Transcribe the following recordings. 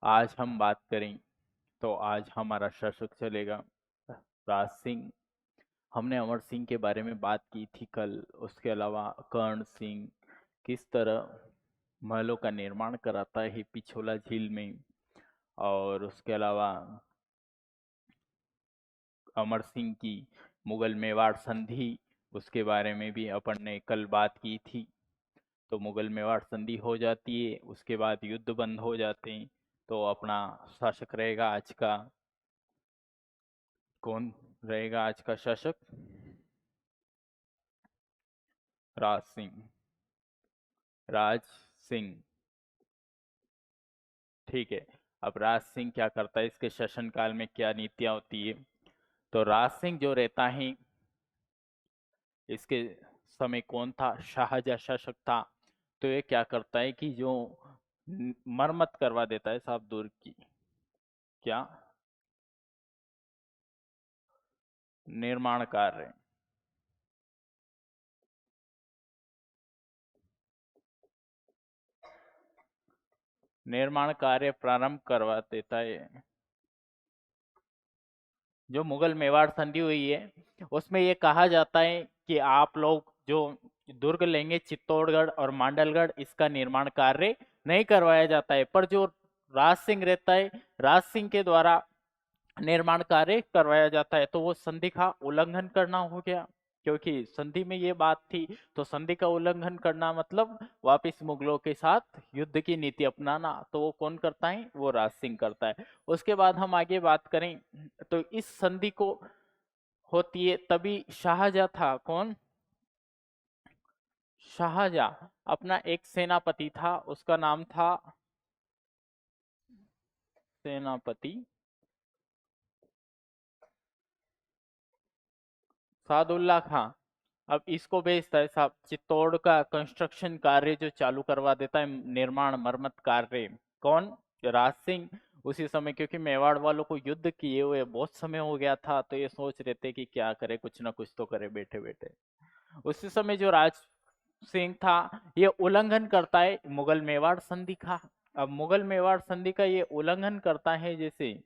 आज हम बात करें तो आज हमारा शासक चलेगा राज सिंह। हमने अमर सिंह के बारे में बात की थी कल। उसके अलावा कर्ण सिंह किस तरह महलों का निर्माण कराता है पिछोला झील में, और उसके अलावा अमर सिंह की मुगल मेवाड़ संधि, उसके बारे में भी अपन ने कल बात की थी। तो मुगल मेवाड़ संधि हो जाती है, उसके बाद युद्ध बंद हो जाते हैं। तो अपना शासक रहेगा आज का, कौन रहेगा आज का शासक? राज सिंह। राज सिंह, ठीक है। अब राज सिंह क्या करता है, इसके शासनकाल में क्या नीतियां होती है? तो राज सिंह जो रहता है, इसके समय कौन था? शाहजहाँ शासक था। तो ये क्या करता है कि जो मरम्मत करवा देता है, साहब दूर की क्या निर्माण कार्य, निर्माण कार्य प्रारंभ करवा देता है। जो मुगल मेवाड़ संधि हुई है, उसमें ये कहा जाता है कि आप लोग जो दुर्ग लेंगे चित्तौड़गढ़ और मांडलगढ़, इसका निर्माण कार्य नहीं करवाया जाता है, पर जो राज सिंह रहता है, राज सिंह के द्वारा निर्माण कार्य करवाया जाता है। तो वो संधि का उल्लंघन करना हो गया, क्योंकि संधि में ये बात थी। तो संधि का उल्लंघन करना मतलब वापिस मुगलों के साथ युद्ध की नीति अपनाना। तो वो कौन करता है? वो राज सिंह करता है। उसके बाद हम आगे बात करें तो इस संधि को होती है तभी शाहजहाँ था। कौन? शाहजहाँ अपना एक सेनापति था, उसका नाम था सेनापति सादुल्ला खां। अब इसको भेजता है साहब चित्तौड़ का कंस्ट्रक्शन कार्य जो चालू करवा देता है, निर्माण मरम्मत कार्य। कौन? राज सिंह। उसी समय क्योंकि मेवाड़ वालों को युद्ध किए हुए बहुत समय हो गया था, तो ये सोच रहे थे कि क्या करे, कुछ ना कुछ तो करे बैठे बैठे। उसी समय जो राज सिंह था, ये उल्लंघन करता है मुगल मेवाड़ संधि का। अब मुगल मेवाड़ संधि का ये उल्लंघन करता है, जैसे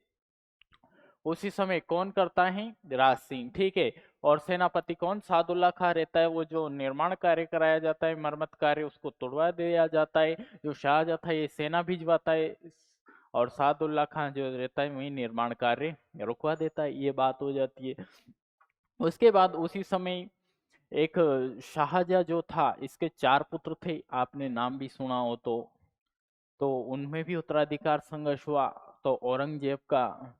उसी समय कौन करता है? राज सिंह, ठीक है। और सेनापति कौन? सादुल्ला खां रहता है। वो जो निर्माण कार्य कराया जाता है, मरम्मत कार्य, उसको तोड़वा दिया जाता है। जो शाहजहाँ था ये सेना भिजवाता है, और सादुल्ला खां जो रहता है वही निर्माण कार्य रुकवा देता है। ये बात हो जाती है। उसके बाद उसी समय एक शाहजहाँ जो था, इसके 4 पुत्र थे, आपने नाम भी सुना हो तो उनमें भी उत्तराधिकार संघर्ष हुआ। तो औरंगजेब का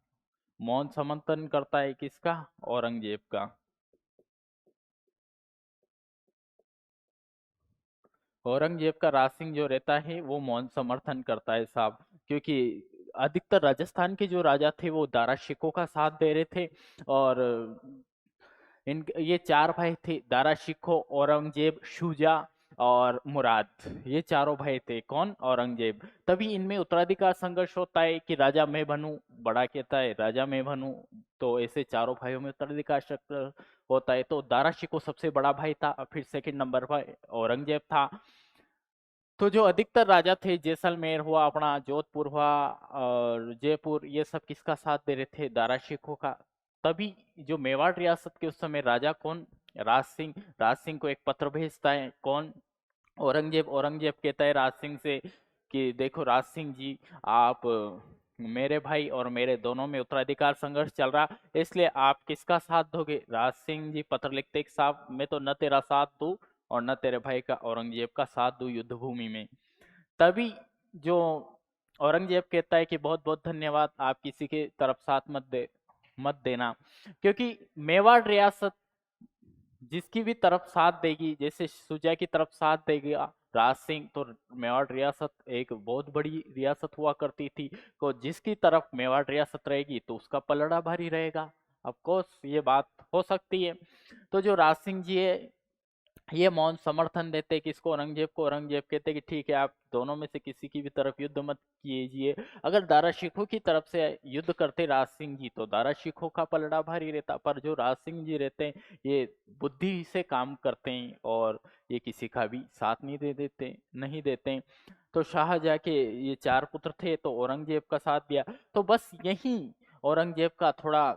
मौन समर्थन करता है, किसका? औरंगजेब का। औरंगजेब का राज सिंह जो रहता है वो मौन समर्थन करता है साहब, क्योंकि अधिकतर राजस्थान के जो राजा थे वो दारा शिकोह का साथ दे रहे थे। और इन ये 4 भाई थे, दारा शिकोह, औरंगजेब, शुजा और मुराद। ये चारों भाई थे। कौन? औरंगजेब। तभी इनमें उत्तराधिकार संघर्ष होता है कि राजा मैं बनूं, बड़ा कहता है राजा मैं बनूं। तो ऐसे चारों भाइयों में उत्तराधिकार चक्र होता है। तो दारा शिकोह सबसे बड़ा भाई था, फिर सेकंड नंबर पर औरंगजेब था। तो जो अधिकतर राजा थे, जैसलमेर हुआ, अपना जोधपुर हुआ और जयपुर, ये सब किसका साथ दे रहे थे? दारा शिकोह का। तभी जो मेवाड़ रियासत के उस समय राजा कौन? राज सिंह। राज सिंह को एक पत्र भेजता है। कौन? औरंगजेब। औरंगजेब कहता है राज सिंह से कि देखो राज सिंह जी, आप मेरे भाई और मेरे दोनों में उत्तराधिकार संघर्ष चल रहा, इसलिए आप किसका साथ दोगे? राज सिंह जी पत्र लिखते कि साहब मैं तो न तेरा साथ दूं और न तेरे भाई का औरंगजेब का साथ दूं युद्ध भूमि में। तभी जो औरंगजेब कहता है कि बहुत बहुत धन्यवाद, आप किसी के तरफ साथ मत देना, क्योंकि मेवाड़ रियासत जिसकी भी तरफ साथ देगी, जैसे सुजा की तरफ साथ देगा राज सिंह, तो मेवाड़ रियासत एक बहुत बड़ी रियासत हुआ करती थी। तो जिसकी तरफ मेवाड़ रियासत रहेगी तो उसका पलड़ा भारी रहेगा। ऑफ कोर्स ये बात हो सकती है। तो जो राज सिंह जी है, ये मौन समर्थन देते किसको, औरंगजेब को। औरंगजेब कहते कि ठीक है, आप दोनों में से किसी की भी तरफ युद्ध मत कीजिए। अगर दारा शिकोह की तरफ से युद्ध करते राज सिंह जी तो दारा शिकोह का पलड़ा भारी रहता, पर जो राज सिंह जी रहते हैं ये बुद्धि से काम करते हैं और ये किसी का भी साथ नहीं देते। तो शाहजहाँ के ये 4 पुत्र थे तो औरंगजेब का साथ दिया। तो बस यही औरंगजेब का थोड़ा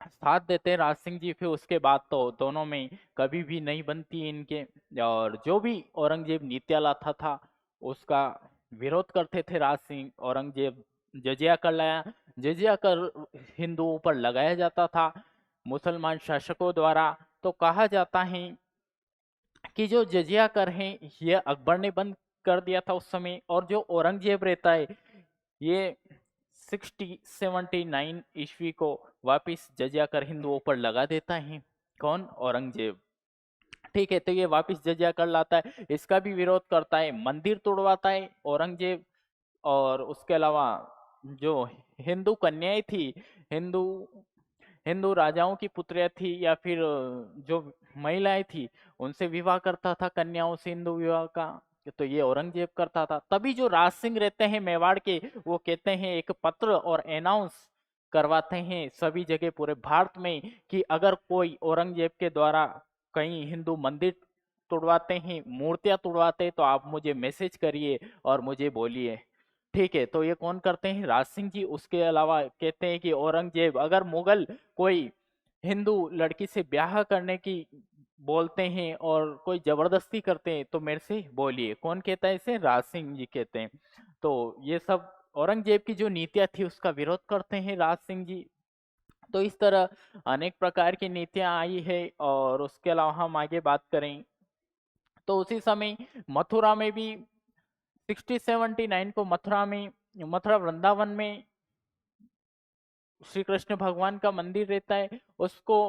साथ देते हैं राज सिंह जी, फिर उसके बाद तो दोनों में कभी भी नहीं बनती इनके। और जो भी औरंगजेब नीतियां लाता था उसका विरोध करते थे राज सिंह। औरंगजेब जजिया कर लाया, जजिया कर हिंदुओं पर लगाया जाता था मुसलमान शासकों द्वारा। तो कहा जाता है कि जो जजिया कर है ये अकबर ने बंद कर दिया था उस समय, और जो औरंगजेब रहता है ये 6079 ईस्वी को वापिस जजिया कर हिंदुओं पर लगा देता है। कौन? औरंगजेब। ठीक है, तो ये वापिस जजिया कर लाता है, इसका भी विरोध करता है, मंदिर तोड़वाता है औरंगजेब। और उसके अलावा जो हिंदू कन्याएं थी, हिंदू हिंदू राजाओं की पुत्रियां थी या फिर जो महिलाएं थी उनसे विवाह करता था, कन्याओं से हिंदू विवाह का। तो ये औरंगजेब करता था। तभी जो राज सिंह रहते हैं मेवाड़ के, वो कहते हैं एक पत्र और अनाउंस करवाते हैं सभी जगह पूरे भारत में कि अगर कोई औरंगजेब के द्वारा कहीं हिंदू मंदिर तोड़वाते हैं, मूर्तियां तोड़वाते हैं, तो आप मुझे मैसेज करिए और मुझे बोलिए। ठीक है, तो ये कौन करते हैं? राज सिंह जी। उसके अलावा कहते हैं कि औरंगजेब अगर मुगल कोई हिंदू लड़की से ब्याह करने की बोलते हैं और कोई जबरदस्ती करते हैं तो मेरे से बोलिए। कौन कहता है इसे? राज सिंह जी कहते हैं। तो ये सब औरंगजेब की जो नीतियां थी उसका विरोध करते हैं राज सिंह जी। तो इस तरह अनेक प्रकार की नीतियां आई है। और उसके अलावा हम आगे बात करें तो उसी समय मथुरा में भी 6079 को मथुरा वृंदावन में श्री कृष्ण भगवान का मंदिर रहता है। उसको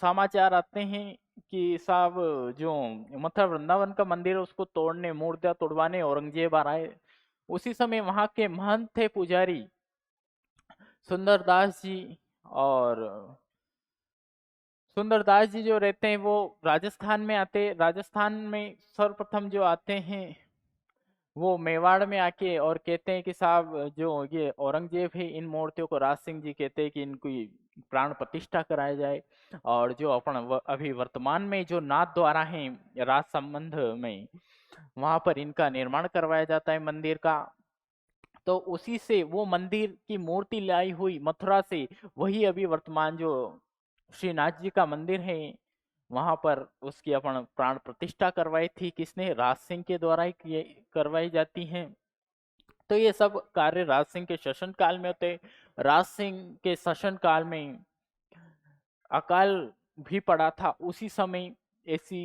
समाचार आते हैं कि साहब जो मथुरा वृंदावन का मंदिर है उसको तोड़ने, मूर्तियां तोड़वाने औरंगजेब आ रहा है। उसी समय वहां के महंत थे पुजारी सुंदरदास जी। और सुंदरदास जी जो रहते हैं वो राजस्थान में राजस्थान में सर्वप्रथम जो आते हैं वो मेवाड़ में आके और कहते हैं कि साहब जो ये औरंगजेब है इन मूर्तियों को, राज सिंह जी कहते हैं कि इनकी प्राण प्रतिष्ठा कराया जाए। और जो अभी वर्तमान में जो नाथ द्वारा है राज संबंध में, वहां पर इनका निर्माण करवाया जाता है मंदिर का। तो उसी से वो मंदिर की मूर्ति लाई हुई मथुरा से, वही अभी वर्तमान जो श्रीनाथ जी का मंदिर है वहां पर उसकी अपन प्राण प्रतिष्ठा करवाई थी। किसने? राज सिंह के द्वारा ही करवाई जाती है। तो ये सब कार्य राज सिंह के शासन काल में होते। राज सिंह के शासन काल में अकाल भी पड़ा था उसी समय। ऐसी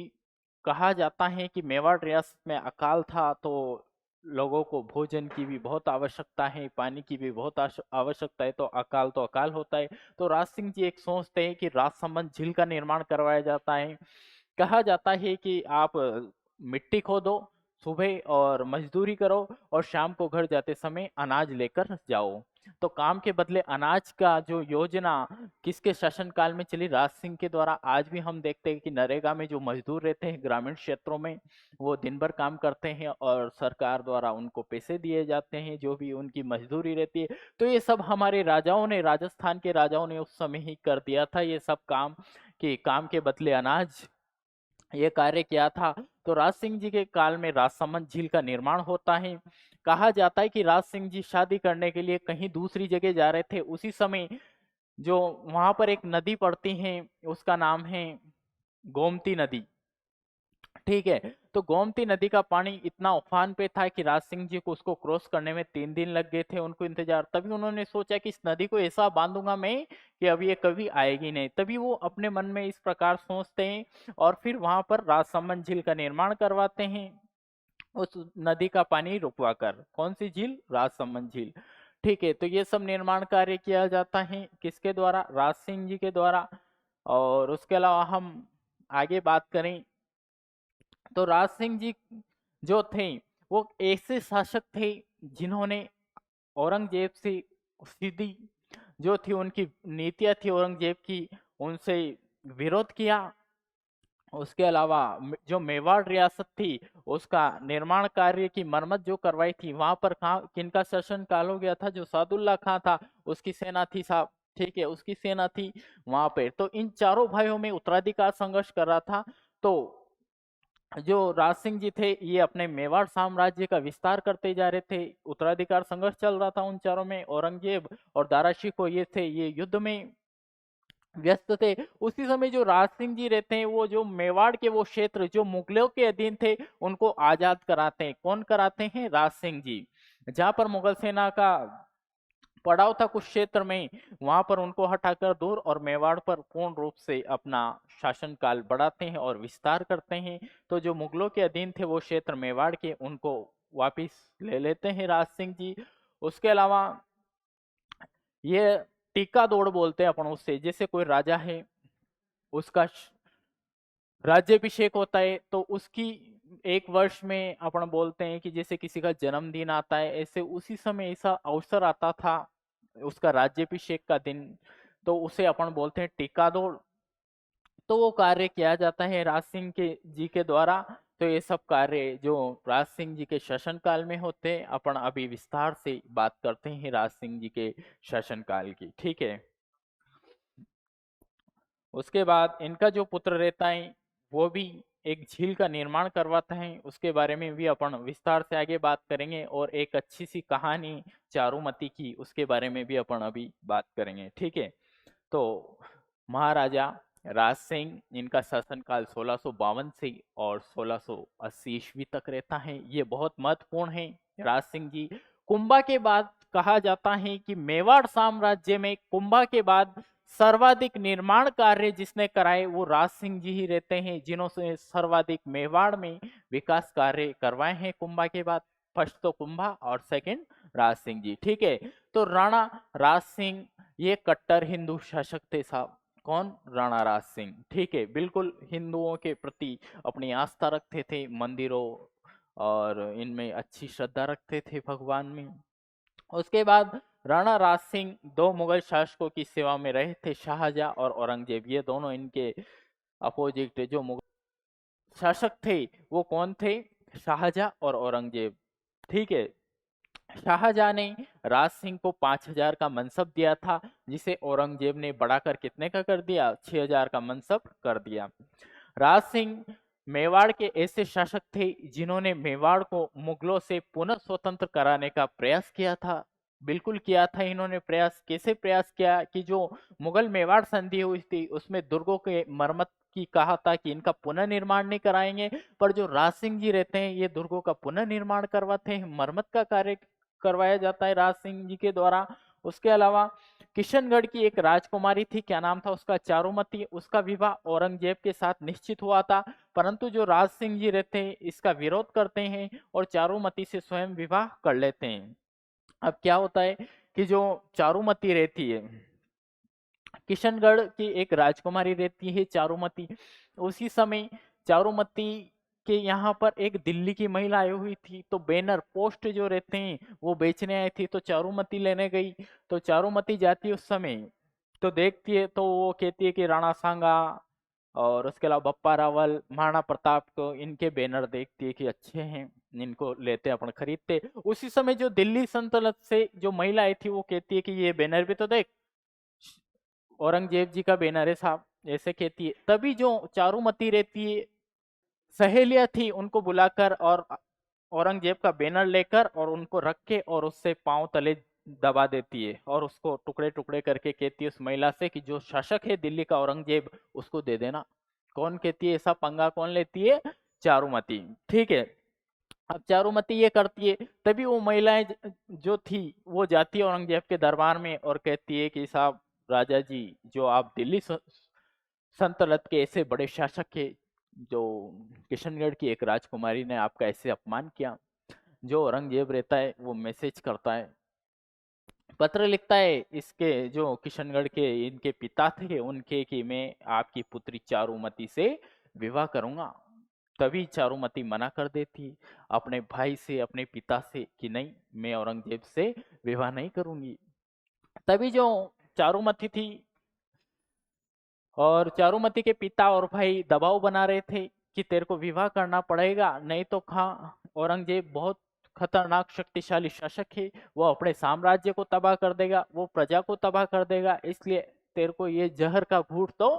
कहा जाता है कि मेवाड़ रियासत में अकाल था तो लोगों को भोजन की भी बहुत आवश्यकता है, पानी की भी बहुत आवश्यकता है, तो अकाल होता है। तो राज सिंह जी एक सोचते हैं कि राजसमंद झील का निर्माण करवाया जाता है। कहा जाता है कि आप मिट्टी खोदो सुबह और मजदूरी करो और शाम को घर जाते समय अनाज लेकर जाओ। तो काम के बदले अनाज का जो योजना किसके शासन काल में चली? राज सिंह के द्वारा। आज भी हम देखते हैं कि नरेगा में जो मजदूर रहते हैं ग्रामीण क्षेत्रों में वो दिन भर काम करते हैं और सरकार द्वारा उनको पैसे दिए जाते हैं जो भी उनकी मजदूरी रहती है। तो ये सब हमारे राजाओं ने, राजस्थान के राजाओं ने उस समय ही कर दिया था ये सब काम, कि काम के बदले अनाज ये कार्य किया था। तो राज सिंह जी के काल में राजसमंद झील का निर्माण होता है। कहा जाता है कि राज सिंह जी शादी करने के लिए कहीं दूसरी जगह जा रहे थे, उसी समय जो वहां पर एक नदी पड़ती है उसका नाम है गोमती नदी। ठीक है, तो गोमती नदी का पानी इतना उफान पे था कि राज सिंह जी को उसको क्रॉस करने में 3 दिन लग गए थे उनको इंतजार। तभी उन्होंने सोचा कि इस नदी को ऐसा बांधूंगा मैं कि अब ये कभी आएगी नहीं। तभी वो अपने मन में इस प्रकार सोचते हैं और फिर वहां पर राजसमंद झील का निर्माण करवाते हैं उस नदी का पानी रुकवा कर। कौन सी झील? राजसमंद झील। ठीक है, तो ये सब निर्माण कार्य किया जाता है किसके द्वारा? राज सिंह जी के द्वारा। और उसके अलावा हम आगे बात करें तो राज सिंह जी जो थे वो ऐसे शासक थे जिन्होंने औरंगजेब से सीधी जो थी उनकी नीतियां थी औरंगजेब की, उनसे विरोध किया। उसके अलावा जो मेवाड़ रियासत थी उसका निर्माण कार्य की मरम्मत जो करवाई थी, वहां पर कहाँ किनका शासन काल हो गया था? जो सादुल्ला खां था उसकी सेना थी साहब, ठीक है, उसकी सेना थी वहां पे। तो इन चारों भाइयों में उत्तराधिकार संघर्ष कर रहा था। तो जो राज सिंह जी थे ये अपने मेवाड़ साम्राज्य का विस्तार करते जा रहे थे, उत्तराधिकार संघर्ष चल रहा था उन चारों में। औरंगजेब और दारा शिकोह ये थे, ये युद्ध में व्यस्त थे। उसी समय जो राज सिंह जी रहते हैं वो जो मेवाड़ के वो क्षेत्र जो मुगलों के अधीन थे उनको आजाद कराते हैं। कौन कराते हैं? राज सिंह जी। जहां पर मुगल सेना का पड़ाव था कुछ क्षेत्र में, वहां पर उनको हटाकर दूर और मेवाड़ पर पूर्ण रूप से अपना शासनकाल बढ़ाते हैं और विस्तार करते हैं। तो जो मुगलों के अधीन थे वो क्षेत्र मेवाड़ के, उनको वापिस ले लेते हैं राज सिंह जी। उसके अलावा ये टीका दौड़ बोलते हैं अपन उससे, जैसे कोई राजा है उसका राज्याभिषेक होता है तो उसकी एक वर्ष में अपन बोलते हैं कि जैसे किसी का जन्मदिन आता है, ऐसे उसी समय ऐसा अवसर आता था उसका राज्याभिषेक का दिन, तो उसे अपन बोलते हैं टीका दौड़। तो वो कार्य किया जाता है राज सिंह के जी के द्वारा। तो ये सब कार्य जो राज सिंह जी के शासनकाल में होते हैं, अपन अभी विस्तार से बात करते हैं राज सिंह जी के शासनकाल की, ठीक है। उसके बाद इनका जो पुत्र रहता है वो भी एक झील का निर्माण करवाता है, उसके बारे में भी अपन विस्तार से आगे बात करेंगे। और एक अच्छी सी कहानी चारुमती की, उसके बारे में भी अपन अभी बात करेंगे, ठीक है। तो महाराजा राज सिंह, इनका शासनकाल 1652 से और 1680 ईस्वी तक रहता है। ये बहुत महत्वपूर्ण है राज सिंह जी। कुंभा के बाद कहा जाता है कि मेवाड़ साम्राज्य में कुंभा के बाद सर्वाधिक निर्माण कार्य जिसने कराए वो राज सिंह जी ही रहते हैं, जिन्होंने सर्वाधिक मेवाड़ में विकास कार्य करवाए हैं कुंभा के बाद। फर्स्ट तो कुंभा और सेकंड राज सिंह जी, ठीक है। तो राणा राज सिंह ये कट्टर हिंदू शासक थे साहब। कौन? राणा राज सिंह, ठीक है। बिल्कुल हिंदुओं के प्रति अपनी आस्था रखते थे, मंदिरों और इनमें अच्छी श्रद्धा रखते थे भगवान में। उसके बाद राणा राज सिंह दो मुगल शासकों की सेवा में रहे थे, शाहजहां और औरंगजेब। ये दोनों इनके अपोजिट जो मुगल शासक थे वो कौन थे? शाहजहां और औरंगजेब, ठीक है। शाहजहां ने राज सिंह को 5,000 का मनसब दिया था, जिसे औरंगजेब ने बढ़ाकर कितने का कर दिया? 6,000 का मनसब कर दिया। राज सिंह मेवाड़ के ऐसे शासक थे जिन्होंने मेवाड़ को मुगलों से पुनः स्वतंत्र कराने का प्रयास किया था। बिल्कुल किया था इन्होंने प्रयास। कैसे प्रयास किया कि जो मुगल मेवाड़ संधि हुई थी उसमें दुर्गों के मरम्मत की कहा था कि इनका पुनर्निर्माण नहीं कराएंगे, पर जो राज सिंह जी रहते हैं ये दुर्गों का पुनर्निर्माण करवाते हैं, मरम्मत का कार्य करवाया जाता है राज सिंह जी के द्वारा। उसके अलावा किशनगढ़ की एक राजकुमारी थी, क्या नाम था उसका? चारुमती। उसका विवाह औरंगजेब के साथ निश्चित हुआ था, परंतु जो राज सिंह जी रहते हैं इसका विरोध करते हैं और चारुमती से स्वयं विवाह कर लेते हैं। अब क्या होता है कि जो चारुमती रहती है, किशनगढ़ की एक राजकुमारी रहती है चारुमती, उसी समय चारुमती के यहाँ पर एक दिल्ली की महिला आई हुई थी, तो बैनर पोस्ट जो रहते हैं वो बेचने आई थी, तो चारुमती लेने गई। तो चारुमती जाती है उस समय, तो देखती है तो वो कहती है कि राणा सांगा और उसके अलावा बप्पा रावल, महाराणा प्रताप को इनके बैनर देखती है कि अच्छे हैं, इनको लेते अपन खरीदते। उसी समय जो दिल्ली सल्तनत से जो महिला आई थी वो कहती है कि ये बैनर भी तो देख, औरंगजेब जी का बैनर है साहब, ऐसे कहती है। तभी जो चारुमती रहती है, सहेलियां थी, उनको बुलाकर और औरंगजेब का बैनर लेकर और उनको रख के और उससे पांव तले दबा देती है और उसको टुकड़े टुकड़े करके कहती है उस महिला से कि जो शासक है दिल्ली का औरंगजेब उसको दे देना। कौन कहती है ऐसा पंगा? कौन लेती है? चारुमती, ठीक है। अब चारुमती ये करती है, तभी वो महिलाएं जो थी वो जाती है औरंगजेब के दरबार में और कहती है कि साहब राजा जी, जो आप दिल्ली सल्तनत के ऐसे बड़े शासक के, जो किशनगढ़ की एक राजकुमारी ने आपका ऐसे अपमान किया। जो औरंगजेब रहता है वो मैसेज करता है, पत्र लिखता है इसके जो किशनगढ़ के इनके पिता थे उनके, कि मैं आपकी पुत्री चारुमती से विवाह करूंगा। तभी चारुमती मना कर देती अपने भाई से, अपने पिता से, कि नहीं मैं औरंगजेब से विवाह नहीं करूंगी। तभी जो चारुमती थी और चारुमती के पिता और भाई दबाव बना रहे थे कि तेरे को विवाह करना पड़ेगा, नहीं तो खां औरंगजेब बहुत खतरनाक शक्तिशाली शासक है, वो अपने साम्राज्य को तबाह कर देगा, वो प्रजा को तबाह कर देगा, इसलिए तेरे को ये जहर का घूंट तो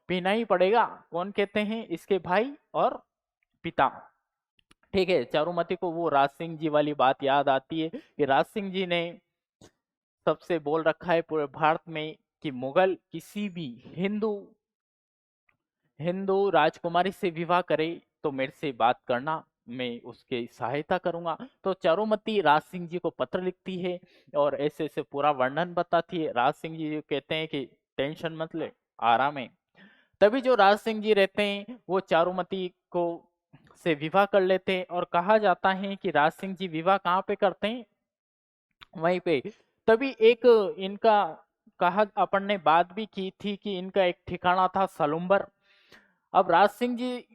पीना ही पड़ेगा। कौन कहते हैं? इसके भाई और पिता। ठीक है, चारुमती को वो राज सिंह जी वाली बात याद आती है कि राज सिंह जी ने सबसे बोल रखा है पूरे भारत में कि मुगल किसी भी हिंदू हिंदू राजकुमारी से विवाह करे तो मेरे से बात करना, मैं उसकी सहायता करूंगा। तो चारुमती राज सिंह जी को पत्र लिखती है और ऐसे ऐसे पूरा वर्णन बताती है। राज सिंह जी कहते हैं कि टेंशन मत ले, आराम है। तभी जो राज सिंह जी रहते हैं वो चारुमती को से विवाह कर लेते हैं, और कहा जाता है कि राज सिंह जी विवाह कहाँ पे करते हैं? वहीं पे। तभी एक इनका कहा, अपन ने बात भी की थी कि इनका एक ठिकाना था सलुम्बर। अब राज सिंह जी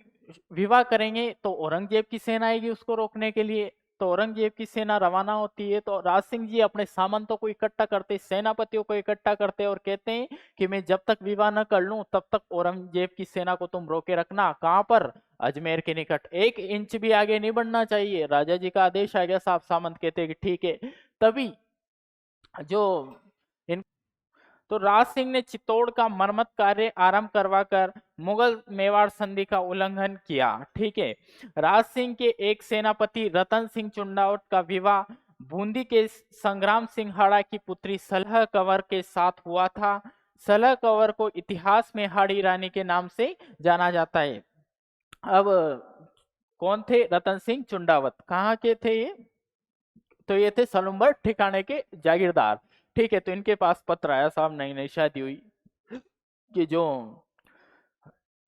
विवाह करेंगे तो औरंगजेब की सेना आएगी उसको रोकने के लिए। तो औरंगजेब की सेना रवाना होती है, तो राज सिंह जी अपने सामंतों को इकट्ठा करते, सेनापतियों को इकट्ठा करते और कहते हैं कि मैं जब तक विवाह न कर लूं तब तक औरंगजेब की सेना को तुम रोके रखना। कहां पर? अजमेर के निकट, 1 इंच भी आगे नहीं बढ़ना चाहिए। राजा जी का आदेश आ गया, साहब सामंत कहते हैं कि ठीक है। तभी जो इन तो राज सिंह ने चित्तौड़ का मरम्मत कार्य आरंभ करवाकर मुगल मेवाड़ संधि का उल्लंघन किया। ठीक है, राज सिंह के एक सेनापति रतन सिंह चुंडावत का विवाह बूंदी के संग्राम सिंहाड़ा की पुत्री सलह कंवर के साथ हुआ था। सलह कंवर को इतिहास में हाड़ी रानी के नाम से जाना जाता है। अब कौन थे रतन सिंह चुंडावत? कहाँ के थे ये? तो ये थे सलुम्बर ठिकाने के जागीरदार। ठीक है, तो इनके पास पत्र आया, साहब नई नई शादी हुई कि जो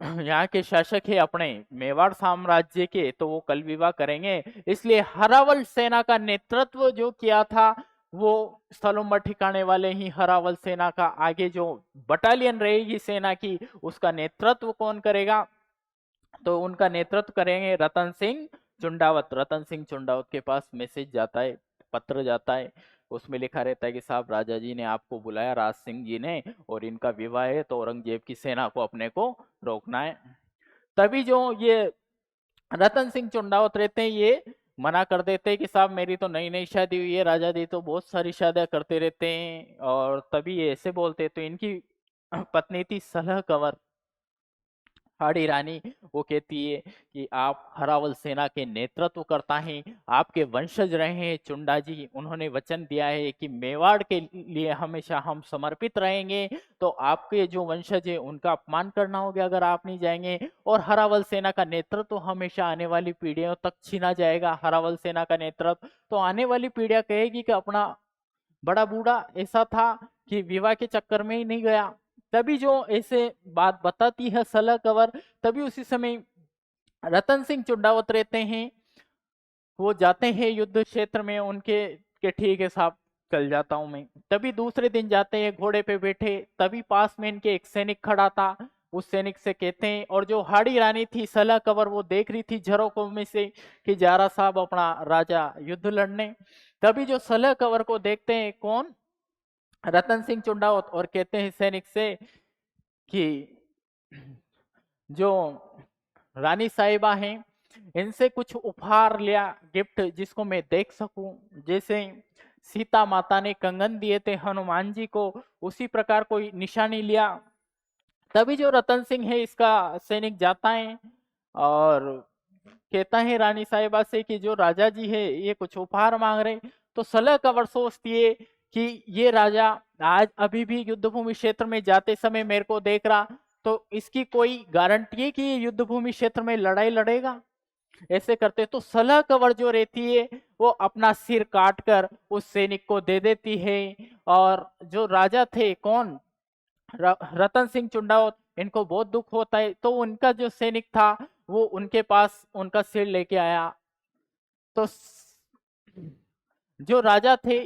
यहाँ के शासक है अपने मेवाड़ साम्राज्य के, तो वो कल विवाह करेंगे। इसलिए हरावल सेना का नेतृत्व जो किया था वो सलुम्बर ठिकाने वाले ही हरावल सेना का, आगे जो बटालियन रहेगी सेना की उसका नेतृत्व कौन करेगा? तो उनका नेतृत्व करेंगे रतन सिंह चुंडावत। रतन सिंह चुंडावत के पास मैसेज जाता है, पत्र जाता है। उसमें लिखा रहता है कि साहब राजा जी ने आपको बुलाया, राज सिंह जी ने, और इनका विवाह है तो औरंगजेब की सेना को अपने को रोकना है। तभी जो ये रतन सिंह चुंडावत रहते हैं ये मना कर देते हैं कि साहब मेरी तो नई नई शादी हुई है, राजा जी तो बहुत सारी शादियां करते रहते हैं। और तभी ये ऐसे बोलते, तो इनकी पत्नी थी सलह कंवर हाड़ी रानी, वो कहती है कि आप हरावल सेना के नेतृत्व करता हैं, आपके वंशज रहे हैं चुंडा जी, उन्होंने वचन दिया है कि मेवाड़ के लिए हमेशा हम समर्पित रहेंगे, तो आपके जो वंशज है उनका अपमान करना होगा अगर आप नहीं जाएंगे। और हरावल सेना का नेतृत्व तो हमेशा आने वाली पीढ़ियों तक छीना जाएगा। हरावल सेना का नेतृत्व तो आने वाली पीढ़ियां कहेगी कि अपना बड़ा बूढ़ा ऐसा था कि विवाह के चक्कर में ही नहीं गया। तभी जो ऐसे बात बताती है सलह कंवर, तभी उसी समय रतन सिंह चुंडावत रहते हैं, वो जाते हैं युद्ध क्षेत्र में, उनके के ठीक है साहब चल जाता हूं मैं। तभी दूसरे दिन जाते हैं घोड़े पे बैठे, तभी पास में इनके एक सैनिक खड़ा था। उस सैनिक से कहते हैं, और जो हाड़ी रानी थी सलह कंवर वो देख रही थी झरोकों में से कि जा रहा साहब अपना राजा युद्ध लड़ने। तभी जो सलह कंवर को देखते हैं, कौन? रतन सिंह चुंडावत, और कहते हैं सैनिक से कि जो रानी साहिबा हैं इनसे कुछ उपहार लिया, गिफ्ट जिसको मैं देख सकूं। जैसे सीता माता ने कंगन दिए थे हनुमान जी को, उसी प्रकार कोई निशानी लिया। तभी जो रतन सिंह है इसका सैनिक जाता है और कहता है रानी साहिबा से कि जो राजा जी है ये कुछ उपहार मांग रहे। तो सलह कंवर सोचती है कि ये राजा आज अभी भी युद्ध भूमि क्षेत्र में जाते समय मेरे को देख रहा, तो इसकी कोई गारंटी है कि ये युद्ध भूमि क्षेत्र में लड़ाई लड़ेगा? ऐसे करते तो सलह कंवर जो रहती है वो अपना सिर काट कर उस सैनिक को दे देती है। और जो राजा थे, कौन? रतन सिंह चुंडावत, इनको बहुत दुख होता है, तो उनका जो सैनिक था वो उनके पास उनका सिर लेके आया। तो जो राजा थे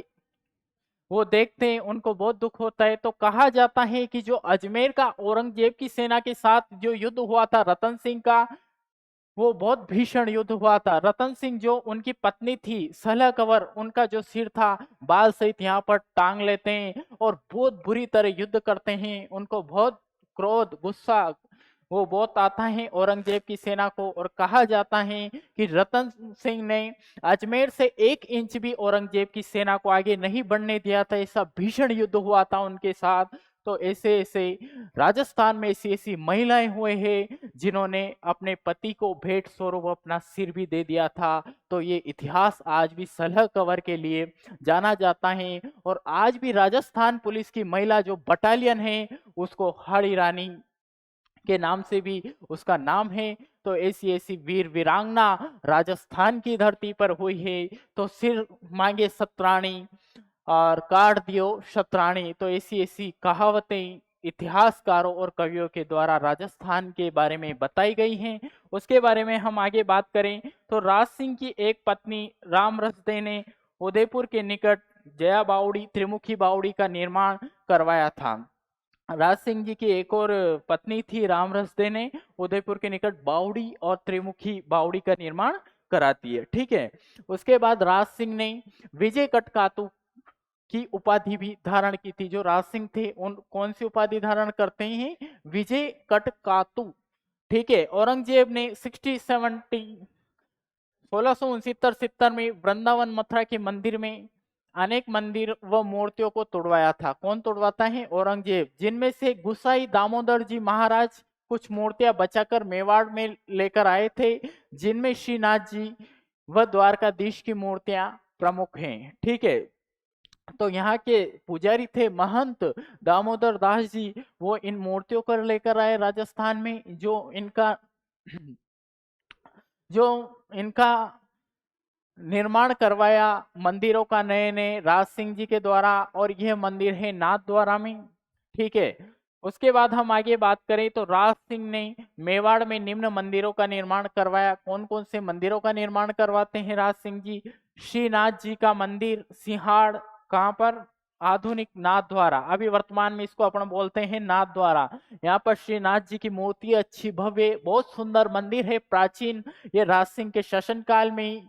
वो देखते हैं, उनको बहुत दुख होता है। तो कहा जाता है कि जो अजमेर का औरंगजेब की सेना के साथ जो युद्ध हुआ था रतन सिंह का, वो बहुत भीषण युद्ध हुआ था। रतन सिंह जो उनकी पत्नी थी सलह कंवर, उनका जो सिर था बाल सहित यहाँ पर टांग लेते हैं और बहुत बुरी तरह युद्ध करते हैं, उनको बहुत क्रोध, गुस्सा वो बहुत आता है औरंगजेब की सेना को, और कहा जाता है कि रतन सिंह ने अजमेर से 1 इंच भी औरंगजेब की सेना को आगे नहीं बढ़ने दिया था। ऐसा भीषण युद्ध हुआ था उनके साथ। तो ऐसे ऐसे राजस्थान में ऐसी ऐसी महिलाएं हुए हैं जिन्होंने अपने पति को भेंट स्वरूप अपना सिर भी दे दिया था। तो ये इतिहास आज भी सलह कवर के लिए जाना जाता है, और आज भी राजस्थान पुलिस की महिला जो बटालियन है उसको हाड़ी रानी के नाम से भी उसका नाम है। तो ऐसी ऐसी वीर वीरांगना राजस्थान की धरती पर हुई है। तो सिर मांगे सतराणी और काट दियो शतराणी, तो ऐसी ऐसी कहावतें इतिहासकारों और कवियों के द्वारा राजस्थान के बारे में बताई गई हैं। उसके बारे में हम आगे बात करें तो राज सिंह की एक पत्नी राम रसदे ने उदयपुर के निकट जया बावड़ी त्रिमुखी बावड़ी का निर्माण करवाया था। राज सिंह जी की एक और पत्नी थी राम रसदे ने उदयपुर के निकट बावड़ी और त्रिमुखी बावड़ी का निर्माण कराती है। ठीक है। उसके बाद राज सिंह ने विजय कटकातु की उपाधि भी धारण की थी। जो राज सिंह थे उन कौन सी उपाधि धारण करते हैं? विजय कटकातु। ठीक है। औरंगजेब ने 1669-70 में वृंदावन मथुरा के मंदिर में अनेक मंदिर व मूर्तियों को तोड़वाया था। कौन तोड़वाता है? औरंगजेब। जिनमें से गुसाई दामोदर जी महाराज कुछ मूर्तियां बचाकर मेवाड़ में लेकर आए थे, जिनमें श्रीनाथ जी व द्वारकाधीश की मूर्तियां प्रमुख हैं। ठीक है। तो यहाँ के पुजारी थे महंत दामोदर दास जी, वो इन मूर्तियों को लेकर आए राजस्थान में। जो इनका निर्माण करवाया मंदिरों का नए नए राज सिंह जी के द्वारा, और यह मंदिर है नाथ द्वारा में। ठीक है। उसके बाद हम आगे बात करें तो राज सिंह ने मेवाड़ में निम्न मंदिरों का निर्माण करवाया। कौन कौन से मंदिरों का निर्माण करवाते हैं राज सिंह जी? श्रीनाथ जी का मंदिर सिंहाड़, कहाँ पर? आधुनिक नाथ द्वारा, अभी वर्तमान में इसको अपन बोलते हैं नाथ द्वारा। यहाँ पर श्रीनाथ जी की मूर्ति अच्छी भव्य बहुत सुंदर मंदिर है, प्राचीन। ये राज सिंह के शासन काल में ही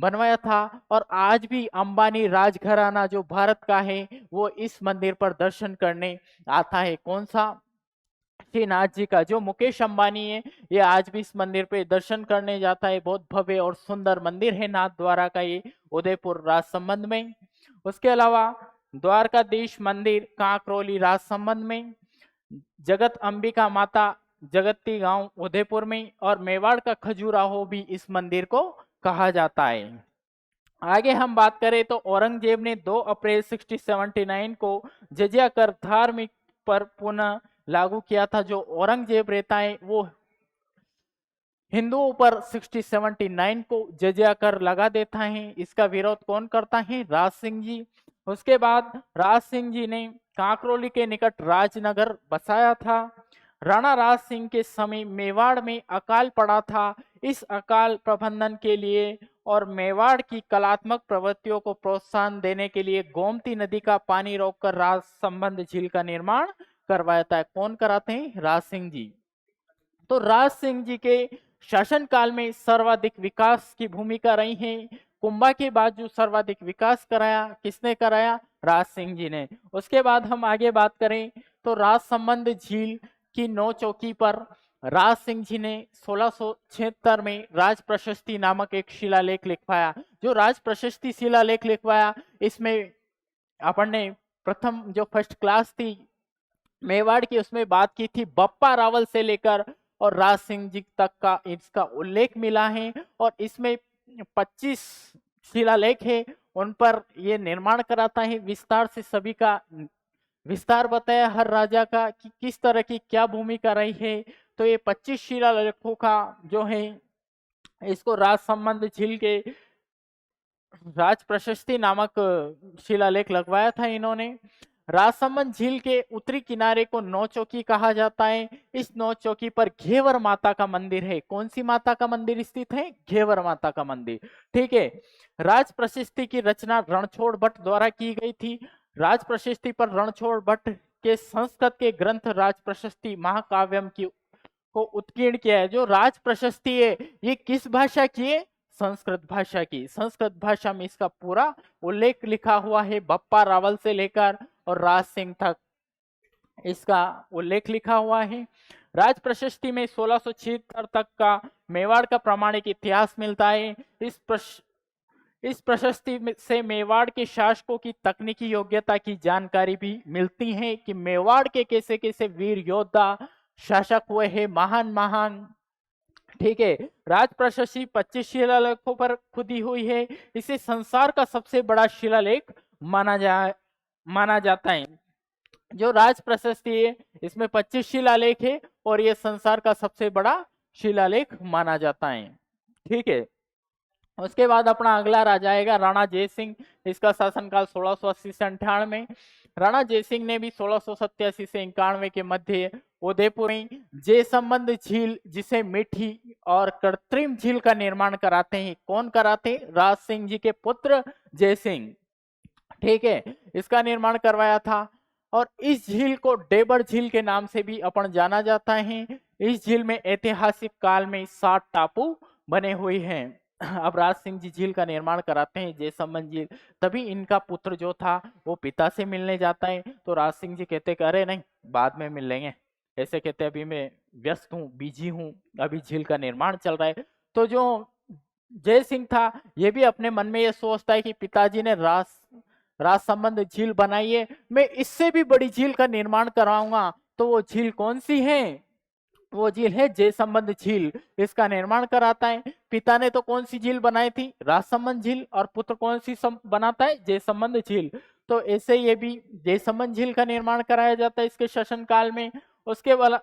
बनवाया था। और आज भी अंबानी राजघराना जो भारत का है वो इस मंदिर पर दर्शन करने आता है। कौन सा? श्रीनाथ जी का। जो मुकेश अंबानी है ये आज भी इस मंदिर पे दर्शन करने जाता है। बहुत भव्य और सुंदर मंदिर है नाथ द्वारा का ये, उदयपुर राजसमंद में। उसके अलावा द्वारकाधीश मंदिर कांकरोली राजसमंद में, जगत अंबिका माता जगती गांव उदयपुर में, और मेवाड़ का खजुराहो भी इस मंदिर को कहा जाता है। आगे हम बात करें तो औरंगजेब ने 2 अप्रैल 1679 को जजिया कर धार्मिक पर पुनः लागू किया था। जो औरंगजेब रहता है वो हिंदुओं पर 1679 को जजिया कर लगा देता है। इसका विरोध कौन करता है? राज सिंह जी। उसके बाद राज सिंह जी ने कांकरोली के निकट राजनगर बसाया था। राणा राज सिंह के समय मेवाड़ में अकाल पड़ा था। इस अकाल प्रबंधन के लिए और मेवाड़ की कलात्मक प्रवृत्तियों को प्रोत्साहन देने के लिए गोमती नदी का पानी रोककर राज संबंध झील का निर्माण करवाया था। कौन कराते हैं? राज सिंह जी। तो राज सिंह जी के शासनकाल में सर्वाधिक विकास की भूमिका रही है। कुंभा के बाद जो सर्वाधिक विकास कराया किसने कराया? राज सिंह जी ने। उसके बाद हम आगे बात करें तो राज संबंध झील की नौ चौकी पर राज सिंह जी ने 1676 में राज प्रशस्ति नामक एक शिलालेख लिखवाया। जो राज प्रशस्ति शिलालेख लिखवाया इसमें अपन ने प्रथम जो फर्स्ट क्लास थी मेवाड़ की उसमें बात की थी बप्पा रावल से लेकर और राज सिंह जी तक का इसका उल्लेख मिला है। और इसमें 25 शिलालेख है, उन पर ये निर्माण कराता है। विस्तार से सभी का विस्तार बताया हर राजा का कि किस तरह की क्या भूमिका रही है। तो ये 25 शिलालेखों का जो है इसको राज संबंध झील के राज प्रशस्ति नामक शिलालेख लगवाया था इन्होंने। राजसमंद झील के उत्तरी किनारे को नौ चौकी कहा जाता है। इस नौ चौकी पर घेवर माता का मंदिर है। कौन सी माता का मंदिर स्थित है? घेवर माता का मंदिर। ठीक है। राज प्रशस्ति की रचना रणछोड़ भट्ट द्वारा की गई थी। राज प्रशस्ति पर रणछोड़ भट्ट के संस्कृत के ग्रंथ राज प्रशस्ति महाकाव्यम की को उत्कीर्ण किया है। जो राज प्रशस्ति है ये किस भाषा की है? संस्कृत भाषा की। संस्कृत भाषा में इसका पूरा उल्लेख लिखा हुआ है बप्पा रावल से लेकर और राज सिंह तक। इसका उल्लेख लिखा हुआ है। राज प्रशस्ति में 1676 तक का मेवाड़ का प्रामाणिक इतिहास मिलता है। इस प्रशस्ति से मेवाड़ के शासकों की तकनीकी योग्यता की जानकारी भी मिलती है कि मेवाड़ के कैसे कैसे वीर योद्धा शासक हुए हैं, महान महान। ठीक है। राज प्रशस्ति 25 शिलालेखों पर खुदी हुई है। इसे संसार का सबसे बड़ा शिलालेख माना जाता है। जो राज प्रशस्ति है इसमें 25 शिलालेख है और ये संसार का सबसे बड़ा शिलालेख माना जाता है। ठीक है। उसके बाद अपना अगला राजा आएगा राणा जयसिंह। इसका शासनकाल 1680 से 98। राणा जयसिंह ने भी 1687 से 91 के मध्य उदयपुर में जयसंबंध झील, जिसे मीठी और कृत्रिम झील का निर्माण कराते हैं। कौन कराते? राज सिंह जी के पुत्र जयसिंह। ठीक है। इसका निर्माण करवाया था और इस झील को डेबर झील के नाम से भी अपन जाना जाता है। इस झील में ऐतिहासिक काल में 7 टापू बने हुए हैं। अब राज सिंह जी झील का निर्माण कराते हैं, जयसंबंध झील। तभी इनका पुत्र जो था वो पिता से मिलने जाता है, तो राज सिंह जी कहते अरे नहीं, बाद में मिल लेंगे। ऐसे कहते अभी मैं व्यस्त हूँ, बिजी हूँ, अभी झील का निर्माण चल रहा है। तो जो जय सिंह था ये भी अपने मन में ये सोचता है कि पिताजी ने राजसंबंध झील बनाई है, मैं इससे भी बड़ी झील का निर्माण कराऊंगा। तो वो झील कौन सी है? वो झील है जयसंबंध झील। इसका निर्माण कराता है। पिता ने तो कौन सी झील बनाई थी? राजसंबंध झील। और पुत्र कौन सी बनाता है? जयसंबंध झील। तो ऐसे ये भी जयसंबंध झील का निर्माण कराया जाता है इसके शासनकाल में। उसके बाद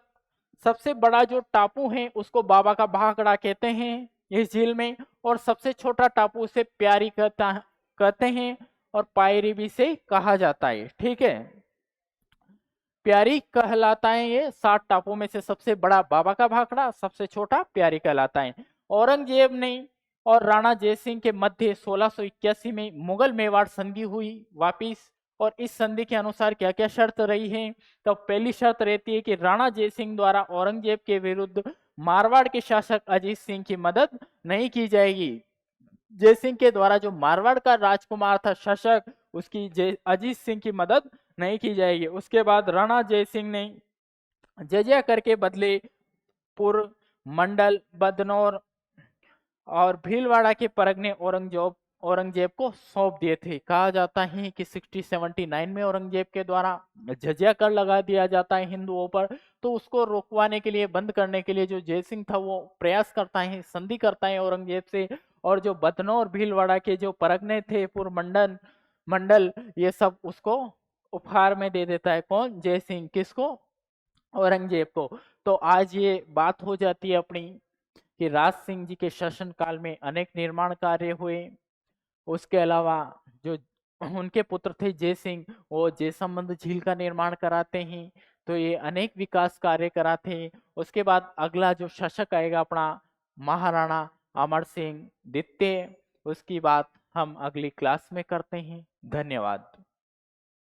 सबसे बड़ा जो टापू है उसको बाबा का भाखड़ा कहते हैं इस झील में, और सबसे छोटा टापू उसे प्यारी कहते हैं, और पायरी भी से कहा जाता है। ठीक है। प्यारी कहलाता है ये। 7 टापुओं में से सबसे बड़ा बाबा का भाखड़ा, सबसे छोटा प्यारी कहलाता है। औरंगजेब ने और राणा जयसिंह के मध्य 1681 में मुगल मेवाड़ संधि हुई वापिस। और इस संधि के अनुसार क्या क्या शर्त रही है? तो पहली शर्त रहती है कि राणा जयसिंह द्वारा औरंगजेब के विरुद्ध मारवाड़ के शासक अजीत सिंह की मदद नहीं की जाएगी। जयसिंह के द्वारा जो मारवाड़ का राजकुमार था शासक, उसकी अजीत सिंह की मदद नहीं की जाएगी। उसके बाद राणा जयसिंह ने जजिया करके बदले पुर, मंडल, बदनौर और भीलवाड़ा के परगने औरंगजेब को सौंप दिए थे। कहा जाता है कि 1679 में औरंगजेब के द्वारा जजिया कर लगा दिया जाता है हिंदुओं पर। तो उसको रोकवाने के लिए, बंद करने के लिए जो जयसिंह था वो प्रयास करता है, संधि करता है औरंगजेब से। और जो बदनौर भीलवाड़ा के जो परगने थे, पुरमंडल मंडल, ये सब उसको उपहार में दे देता है। कौन? जयसिंह। किसको? औरंगजेब को। तो आज ये बात हो जाती है अपनी कि राज सिंह जी के शासन काल में अनेक निर्माण कार्य हुए। उसके अलावा जो उनके पुत्र थे जय सिंह, वो जयसंबंध झील का निर्माण कराते हैं। तो ये अनेक विकास कार्य कराते हैं। उसके बाद अगला जो शासक आएगा अपना महाराणा अमर सिंह द्वितीय, उसकी बात हम अगली क्लास में करते हैं। धन्यवाद।